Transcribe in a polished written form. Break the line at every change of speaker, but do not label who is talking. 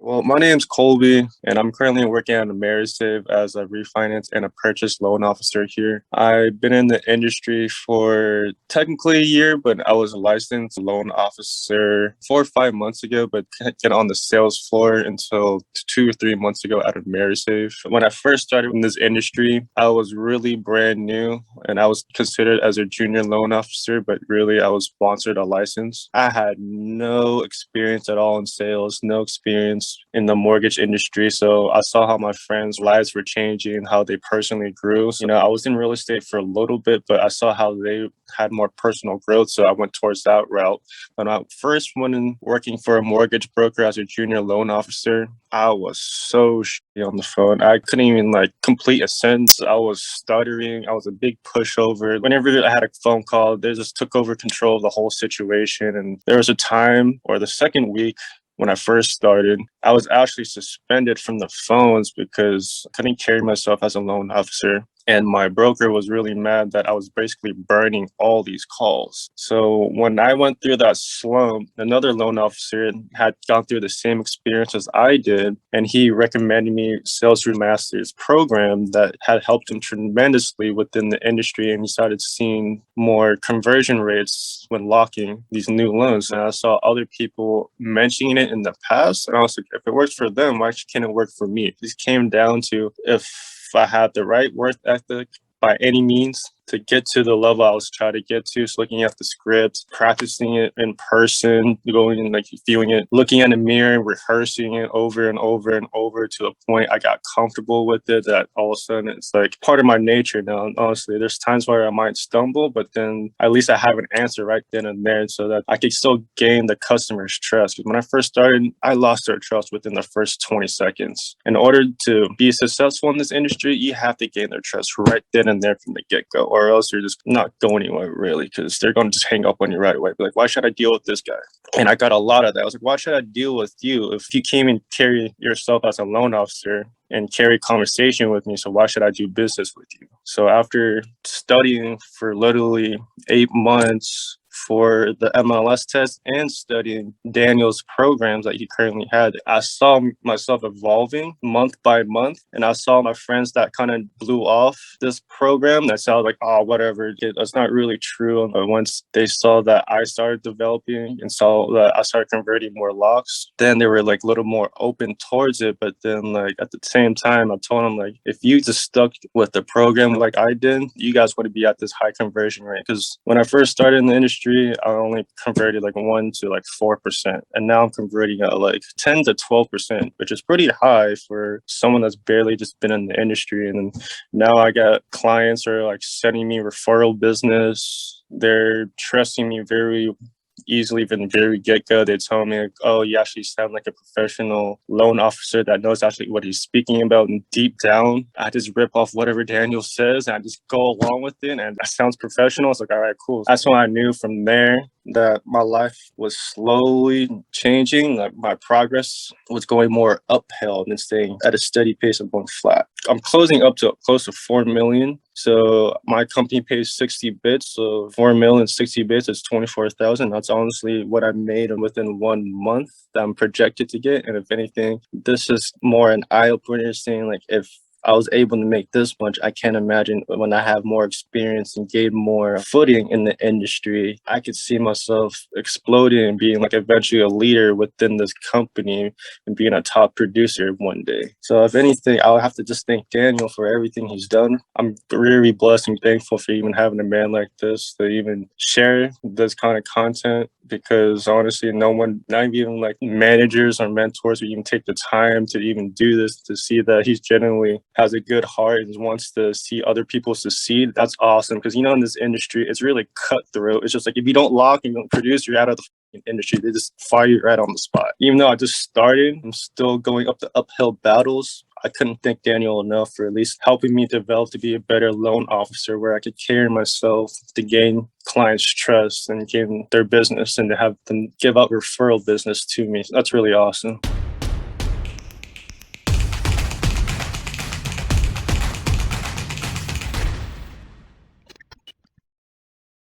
Well, my name's Colby, and I'm currently working at AmeriSave as a refinance and a purchase loan officer here. I've been in the industry for technically a year, but I was a licensed loan officer 4 or 5 months ago, but couldn't get on the sales floor until 2 or 3 months ago at AmeriSave. When I first started in this industry, I was really brand new, and I was considered as a junior loan officer, but really I was sponsored a license. I had no experience at all in sales, no experience in the mortgage industry. So I saw how my friends' lives were changing, how they personally grew. I was in real estate for a little bit, but I saw how they had more personal growth. So I went towards that route. When I first went in working for a mortgage broker as a junior loan officer, I was so shitty on the phone. I couldn't even complete a sentence. I was stuttering. I was a big pushover. Whenever I had a phone call, they just took over control of the whole situation. And there was a time, or the second week, when I first started, I was actually suspended from the phones because I couldn't carry myself as a loan officer. And my broker was really mad that I was basically burning all these calls. So when I went through that slump, another loan officer had gone through the same experience as I did. And he recommended me SalesRemastered's program that had helped him tremendously within the industry. And he started seeing more conversion rates when locking these new loans. And I saw other people mentioning it in the past. And I was like, if it works for them, why can't it work for me? This came down to if I had the right work ethic by any means to get to the level I was trying to get to. So looking at the scripts, practicing it in person, going and viewing it, looking in the mirror, rehearsing it over and over and over to the point I got comfortable with it that all of a sudden it's part of my nature now. And honestly, there's times where I might stumble, but then at least I have an answer right then and there so that I could still gain the customer's trust. Because when I first started, I lost their trust within the first 20 seconds. In order to be successful in this industry, you have to gain their trust right then and there from the get-go, or else you're just not going anywhere really, because they're going to just hang up on you right away. Be like, why should I deal with this guy? And I got a lot of that. I was like, why should I deal with you if you came and carry yourself as a loan officer and carry conversation with me? So why should I do business with you? So after studying for literally 8 months for the MLS test and studying Daniel's programs that he currently had, I saw myself evolving month by month. And I saw my friends that kind of blew off this program that sounded like, oh, whatever, that's not really true. But once they saw that I started developing and saw that I started converting more locks, then they were a little more open towards it. But then at the same time, I told them if you just stuck with the program like I did, you guys would be at this high conversion rate. Because when I first started in the industry, I only converted 1 to 4%. And now I'm converting at 10 to 12%, which is pretty high for someone that's barely just been in the industry. And then now I got clients are sending me referral business. They're trusting me very easily from the very get-go. They tell me, oh, you actually sound like a professional loan officer that knows actually what he's speaking about. And deep down, I just rip off whatever Daniel says and I just go along with it. And that sounds professional. It's all right, cool. That's when I knew from there that my life was slowly changing. My progress was going more uphill than staying at a steady pace of going flat. I'm closing up to close to 4 million. So my company pays 60 bits. So 4 million, 60 bits is 24,000. That's honestly what I made within 1 month that I'm projected to get. And if anything, this is more an eye-opener saying if I was able to make this much, I can't imagine when I have more experience and gain more footing in the industry, I could see myself exploding and being eventually a leader within this company and being a top producer one day. So if anything, I'll have to just thank Daniel for everything he's done. I'm really blessed and thankful for even having a man like this to even share this kind of content, because honestly, no one, not even managers or mentors would even take the time to even do this, to see that he's genuinely has a good heart and wants to see other people succeed. That's awesome, because in this industry, it's really cutthroat. It's just if you don't lock and you don't produce, you're out of the industry. They just fire you right on the spot. Even though I just started, I'm still going up the uphill battles. I couldn't thank Daniel enough for at least helping me develop to be a better loan officer, where I could carry myself to gain clients' trust and gain their business and to have them give out referral business to me. That's really awesome.